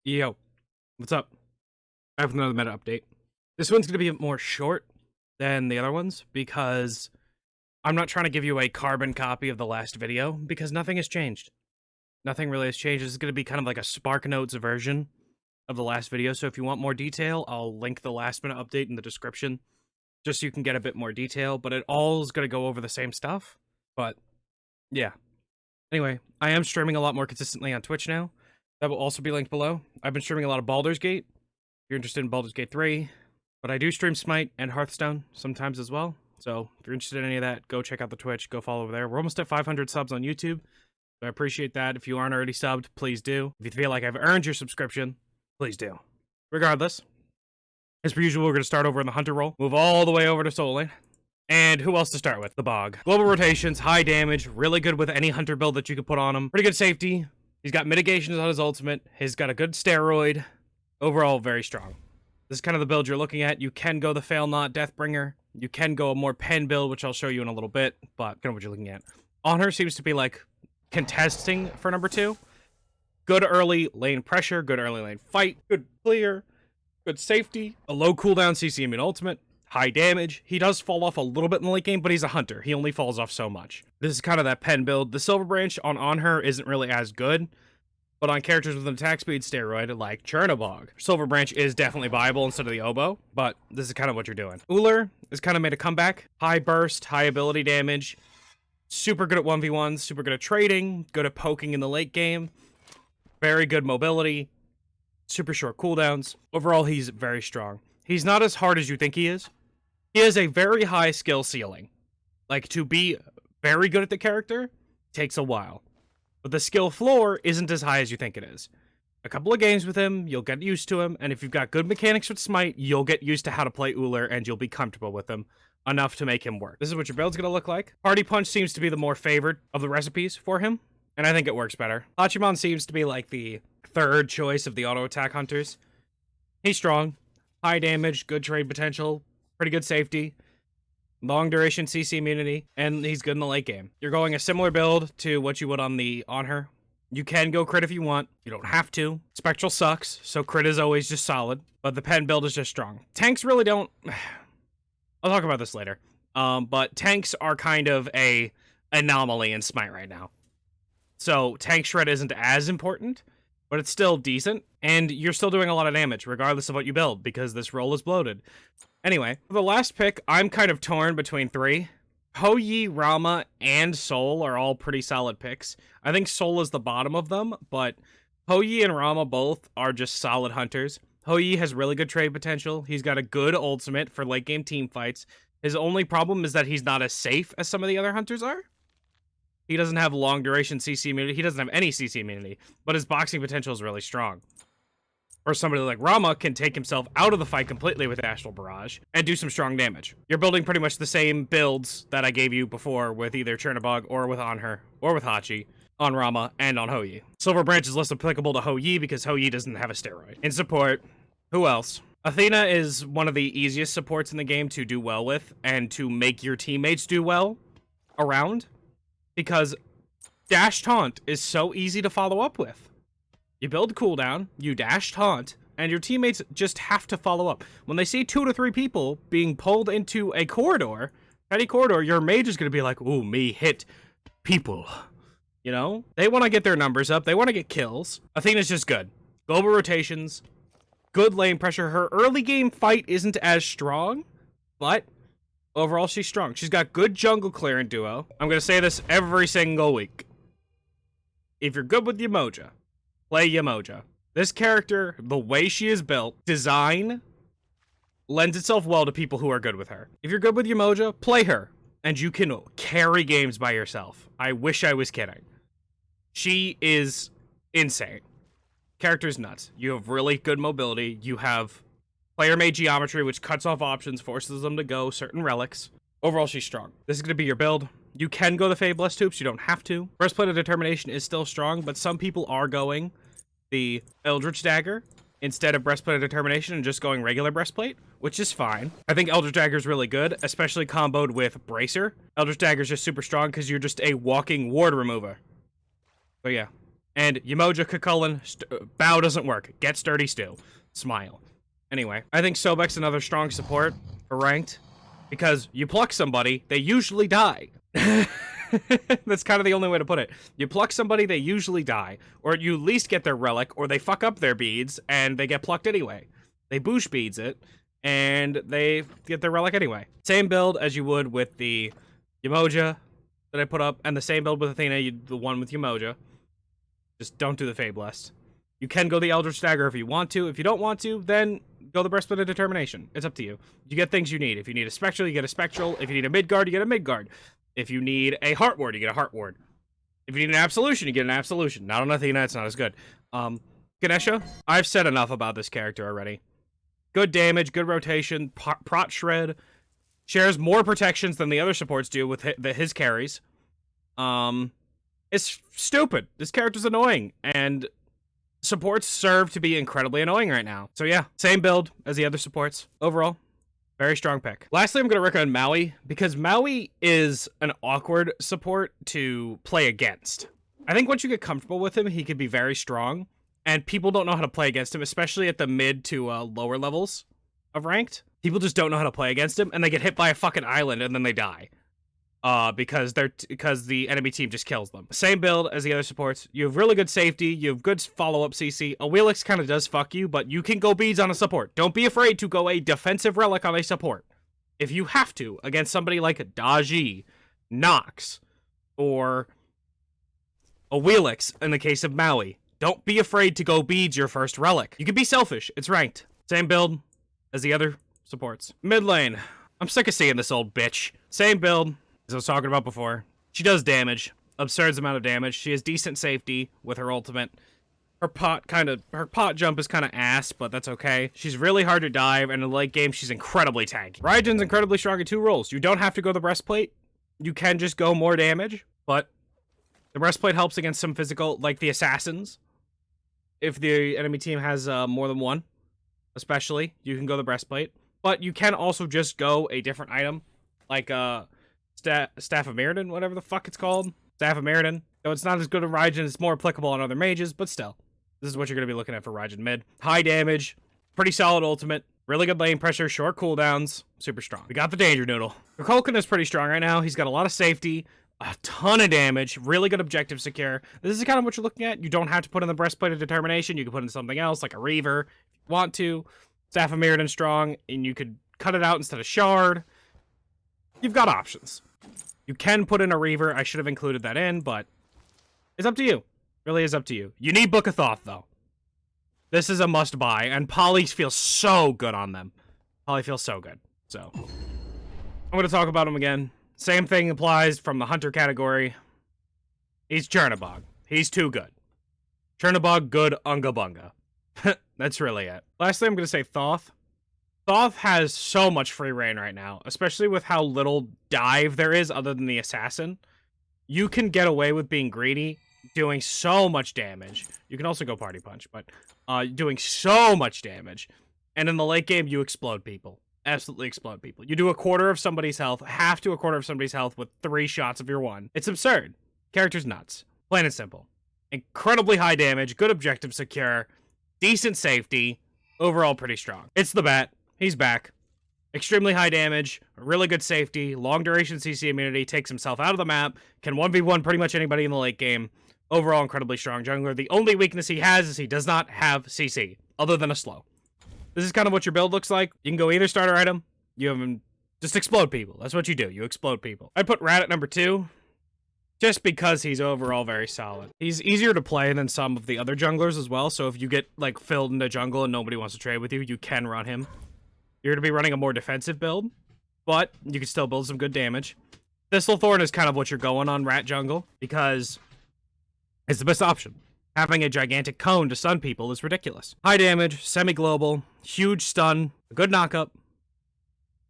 Yo, what's up? I have another meta update. This one's going to be more short than the other ones because I'm not trying to give you a carbon copy of the last video because nothing has changed. Nothing really has changed. This is going to be kind of like a Spark Notes version of the last video. So if you want more detail, I'll link the last minute update in the description just so you can get a bit more detail. But it all is going to go over the same stuff. But yeah. Anyway, I am streaming a lot more consistently on Twitch now. That will also be linked below. I've been streaming a lot of Baldur's Gate. If you're interested in Baldur's Gate 3. But I do stream Smite and Hearthstone sometimes as well. So if you're interested in any of that, go check out the Twitch. Go follow over there. We're almost at 500 subs on YouTube. So I appreciate that. If you aren't already subbed, please do. If you feel like I've earned your subscription, please do. Regardless, as per usual, we're going to start over in the Hunter role. Move all the way over to Soul Lane. And who else to start with? The Bog. Global rotations, high damage, really good with any Hunter build that you could put on him. Pretty good safety. He's got mitigations on his ultimate. He's got a good steroid. Overall, very strong. This is kind of the build you're looking at. You can go the Fail Not Deathbringer. You can go a more pen build, which I'll show you in a little bit, but kind of what you're looking at. On her seems to be like contesting for number 2. Good early lane pressure, good early lane fight, good clear, good safety, a low cooldown CC immune ultimate, high damage. He does fall off a little bit in the late game, but he's a hunter. He only falls off so much. This is kind of that pen build. The Silver Branch on her isn't really as good, but on characters with an attack speed steroid like Chernobog, Silver Branch is definitely viable instead of the Oboe, but this is kind of what you're doing. Uller has kind of made a comeback. High burst, high ability damage, super good at 1v1s, super good at trading, good at poking in the late game, very good mobility, super short cooldowns. Overall, he's very strong. He's not as hard as you think he is. He has a very high skill ceiling. Like, to be very good at the character takes a while. But the skill floor isn't as high as you think it is. A couple of games with him, you'll get used to him, and if you've got good mechanics with Smite, you'll get used to how to play Uller, and you'll be comfortable with him enough to make him work. This is what your build's gonna look like. Party Punch seems to be the more favored of the recipes for him, and I think it works better. Hachiman seems to be like the third choice of the auto attack hunters. He's strong, high damage, good trade potential, pretty good safety, long duration CC immunity, and he's good in the late game. You're going a similar build to what you would on her. You can go crit if you want. You don't have to. Spectral sucks, so crit is always just solid, but the pen build is just strong. Tanks really don't... I'll talk about this later. But tanks are kind of a anomaly in Smite right now. So tank shred isn't as important, but it's still decent, and you're still doing a lot of damage, regardless of what you build, because this role is bloated. Anyway, for the last pick, I'm kind of torn between 3. Hou-Yi, Rama, and Sol are all pretty solid picks. I think Sol is the bottom of them, but Hou-Yi and Rama both are just solid hunters. Hou-Yi has really good trade potential. He's got a good ultimate for late game team fights. His only problem is that he's not as safe as some of the other hunters are. He doesn't have long duration CC immunity. He doesn't have any CC immunity, but his boxing potential is really strong. Or somebody like Rama can take himself out of the fight completely with Astral Barrage and do some strong damage. You're building pretty much the same builds that I gave you before with either Chernobog or with Anher or with Hachi on Rama and on Hou-Yi. Silver Branch is less applicable to Hou-Yi because Hou-Yi doesn't have a steroid. In support, who else? Athena is one of the easiest supports in the game to do well with and to make your teammates do well around, because Dash Taunt is so easy to follow up with. You build cooldown, you dash taunt, and your teammates just have to follow up. When they see 2 to 3 people being pulled into a corridor, any corridor, your mage is going to be like, ooh, me hit people. You know? They want to get their numbers up. They want to get kills. Athena's just good. Global rotations, good lane pressure. Her early game fight isn't as strong, but overall she's strong. She's got good jungle clear in duo. I'm going to say this every single week. If you're good with Yemoja, play Yemoja. This character, the way she is built, design, lends itself well to people who are good with her. If you're good with Yemoja, play her, and you can carry games by yourself. I wish I was kidding. She is insane. Character's nuts. You have really good mobility. You have player-made geometry, which cuts off options, forces them to go certain relics. Overall, she's strong. This is going to be your build. You can go the Fae Blessed Hoops. You don't have to. Breastplate of Determination is still strong, but some people are going the Eldritch Dagger instead of Breastplate of Determination and just going regular Breastplate, which is fine. I think Eldritch Dagger is really good, especially comboed with Bracer. Eldritch Dagger is just super strong because you're just a walking ward remover. But yeah. And Umoja, Kukulkan, Bow doesn't work. Get sturdy stew. Smile. Anyway, I think Sobek's another strong support for ranked. Because you pluck somebody, they usually die. That's kind of the only way to put it. You pluck somebody, they usually die. Or you at least get their relic, or they fuck up their beads, and they get plucked anyway. They boosh beads it, and they get their relic anyway. Same build as you would with the Umoja that I put up, and the same build with Athena, the one with Umoja. Just don't do the Fablest. You can go the Eldritch Dagger if you want to. If you don't want to, then go the Breastplate of Determination. It's up to you. You get things you need. If you need a Spectral, you get a Spectral. If you need a Midgard, you get a Midgard. If you need a Heart Ward, you get a Heart Ward. If you need an Absolution, you get an Absolution. Not on Athena, it's not as good. Ganesha, I've said enough about this character already. Good damage, good rotation, Prot Shred. Shares more protections than the other supports do with his carries. It's stupid. This character's annoying, and supports serve to be incredibly annoying right now. So yeah, same build as the other supports. Overall, very strong pick. Lastly, I'm going to recommend Maui, because Maui is an awkward support to play against. I think once you get comfortable with him, he can be very strong, and people don't know how to play against him, especially at the mid to lower levels of ranked. People just don't know how to play against him, and they get hit by a fucking island, and then they die. Because the enemy team just kills them. Same build as the other supports. You have really good safety. You have good follow-up CC. A Wheelix kind of does fuck you, but you can go beads on a support. Don't be afraid to go a defensive relic on a support. If you have to, against somebody like Daji, Nox, or a Wheelix in the case of Maui. Don't be afraid to go beads your first relic. You can be selfish. It's ranked. Same build as the other supports. Mid lane. I'm sick of seeing this old bitch. Same build as I was talking about before. She does damage. Absurd amount of damage. She has decent safety with her ultimate. Her pot jump is kind of ass, but that's okay. She's really hard to dive, and in the late game, she's incredibly tanky. Raijin's incredibly strong in 2 roles. You don't have to go the breastplate. You can just go more damage, but the breastplate helps against some physical, like the assassins. If the enemy team has more than one, especially, you can go the breastplate. But you can also just go a different item, like Staff of Mirrodin, whatever the fuck it's called. Staff of Mirrodin. Though it's not as good as Raijin, it's more applicable on other mages, but still. This is what you're going to be looking at for Raijin mid. High damage, pretty solid ultimate, really good lane pressure, short cooldowns, super strong. We got the Danger Noodle. Kukulkan is pretty strong right now. He's got a lot of safety, a ton of damage, really good objective secure. This is kind of what you're looking at. You don't have to put in the Breastplate of Determination. You can put in something else, like a Reaver, if you want to. Staff of Mirrodin strong, and you could cut it out instead of Shard. You've got options. You can put in a Reaver. I should have included that in, but it's up to you. Really is up to you. You need Book of Thoth, though. This is a must-buy, and Polly feels so good on them. Polly feels so good. So, I'm going to talk about him again. Same thing applies from the Hunter category. He's Chernobog. He's too good. Chernobog, good, unga bunga. That's really it. Lastly, I'm going to say Thoth. Thoth has so much free reign right now, especially with how little dive there is other than the assassin. You can get away with being greedy, doing so much damage. You can also go Party Punch, but doing so much damage. And in the late game, you explode people. Absolutely explode people. You do a quarter of somebody's health, half to a quarter of somebody's health with 3 shots of your one. It's absurd. Character's nuts. Plain and simple. Incredibly high damage, good objective secure, decent safety, overall pretty strong. It's the bat. He's back. Extremely high damage, really good safety, long duration CC immunity, takes himself out of the map, can 1v1 pretty much anybody in the late game. Overall, incredibly strong jungler. The only weakness he has is he does not have CC, other than a slow. This is kind of what your build looks like. You can go either starter item, you have him just explode people. That's what you do, you explode people. I'd put Rat at number 2, just because he's overall very solid. He's easier to play than some of the other junglers as well, so if you get like filled into jungle and nobody wants to trade with you, you can run him. You're going to be running a more defensive build, but you can still build some good damage. Thistlethorn is kind of what you're going on Rat Jungle, because it's the best option. Having a gigantic cone to stun people is ridiculous. High damage, semi-global, huge stun, a good knockup.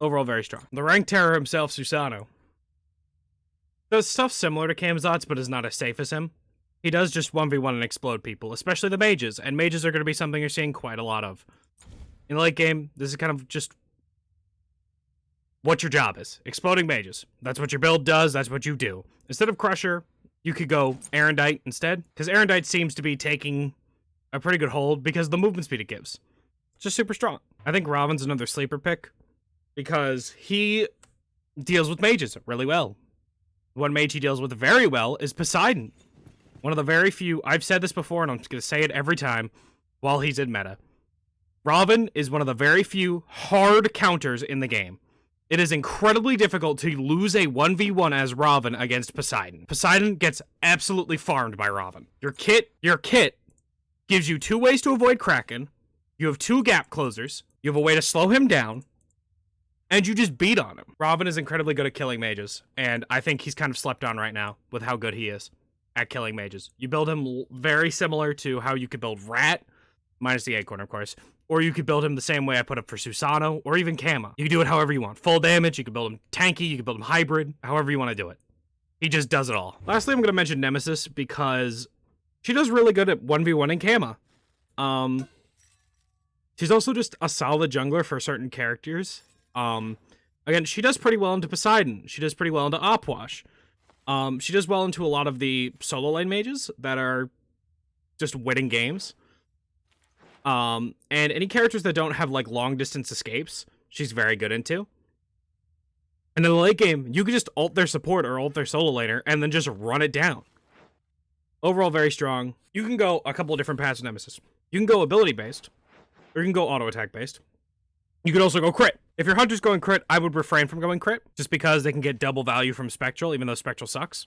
Overall, very strong. The rank terror himself, Susano, does stuff similar to Camzot's, but is not as safe as him. He does just 1v1 and explode people, especially the mages, and mages are going to be something you're seeing quite a lot of. In the late game, this is kind of just what your job is. Exploding mages. That's what your build does. That's what you do. Instead of Crusher, You could go Erendite instead, because Erendite seems to be taking a pretty good hold because of the movement speed it gives. It's just super strong. I think Robin's another sleeper pick because he deals with mages really well. One mage he deals with very well is Poseidon. One of the very few, I've said this before and I'm just going to say it every time while he's in meta. Robin is one of the very few hard counters in the game. It is incredibly difficult to lose a 1v1 as Robin against Poseidon. Poseidon gets absolutely farmed by Robin. Your kit gives you 2 ways to avoid Kraken. You have 2 gap closers. You have a way to slow him down. And you just beat on him. Robin is incredibly good at killing mages. And I think he's kind of slept on right now with how good he is at killing mages. You build him very similar to how you could build Rat, minus the Acorn, of course. Or you could build him the same way I put up for Susano, or even Kama. You can do it however you want. Full damage, you can build him tanky, you can build him hybrid, however you want to do it. He just does it all. Lastly, I'm going to mention Nemesis because she does really good at 1v1 in Kama. She's also just a solid jungler for certain characters. Again, she does pretty well into Poseidon. She does pretty well into Opwash. She does well into a lot of the solo lane mages that are just winning games. And any characters that don't have, like, long-distance escapes, she's very good into. And in the late game, you can just ult their support or ult their solo laner, and then just run it down. Overall, very strong. You can go a couple of different paths with Nemesis. You can go ability-based, or you can go auto-attack-based. You could also go crit. If your hunter's going crit, I would refrain from going crit, just because they can get double value from Spectral, even though Spectral sucks.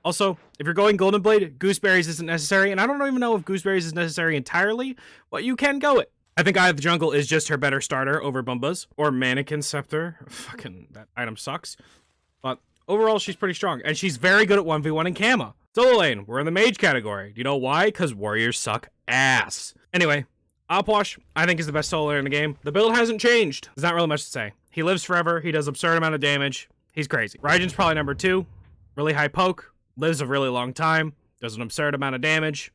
Also, if you're going Golden Blade, Gooseberries isn't necessary, and I don't even know if Gooseberries is necessary entirely, but you can go it. I think Eye of the Jungle is just her better starter over Bumba's, or Mannequin Scepter. Fucking, that item sucks. But overall, she's pretty strong, and she's very good at 1v1 in Kama. Solo lane, we're in the mage category. Do you know why? Because warriors suck ass. Anyway, Opwash, I think, is the best solo laner in the game. The build hasn't changed. There's not really much to say. He lives forever, he does absurd amount of damage. He's crazy. Raijin's probably number 2. Really high poke. Lives a really long time, does an absurd amount of damage.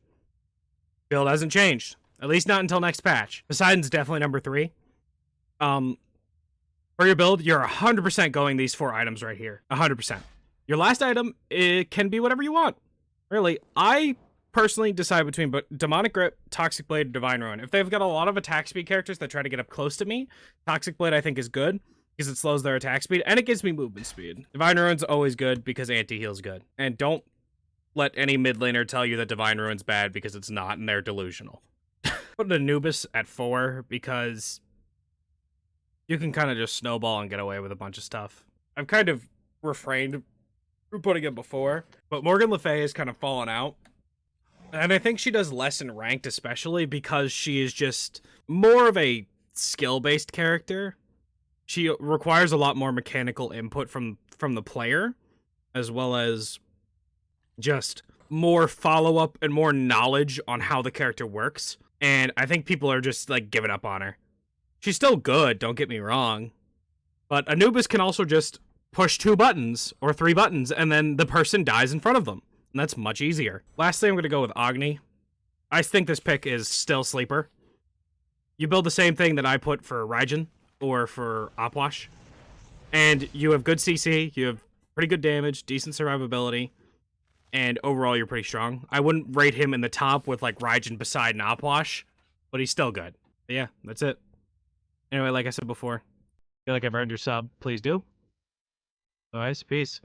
Build hasn't changed, at least not until next patch. Poseidon's definitely number 3. For your build, you're 100% going these 4 items right here, 100%. Your last item, it can be whatever you want. Really, I personally decide between Demonic Grip, Toxic Blade, and Divine Ruin. If they've got a lot of attack speed characters that try to get up close to me, Toxic Blade I think is good, because it slows their attack speed, and it gives me movement speed. Divine Ruin's always good, because anti-heal's good. And don't let any mid laner tell you that Divine Ruin's bad, because it's not, and they're delusional. Put Anubis at 4, because you can kind of just snowball and get away with a bunch of stuff. I've kind of refrained from putting it before, but Morgan Le Fay has kind of fallen out. And I think she does less in ranked, especially because she is just more of a skill-based character. She requires a lot more mechanical input from the player, as well as just more follow-up and more knowledge on how the character works. And I think people are just, like, giving up on her. She's still good, don't get me wrong. But Anubis can also just push 2 buttons, or 3 buttons, and then the person dies in front of them. And that's much easier. Lastly, I'm going to go with Agni. I think this pick is still sleeper. You build the same thing that I put for Raijin, or for Opwash. And you have good CC, you have pretty good damage, decent survivability, and overall you're pretty strong. I wouldn't rate him in the top with like Raijin, Poseidon, Opwash, but he's still good. But yeah, that's it. Anyway, like I said before, if you feel like I've earned your sub, please do. Otherwise, peace.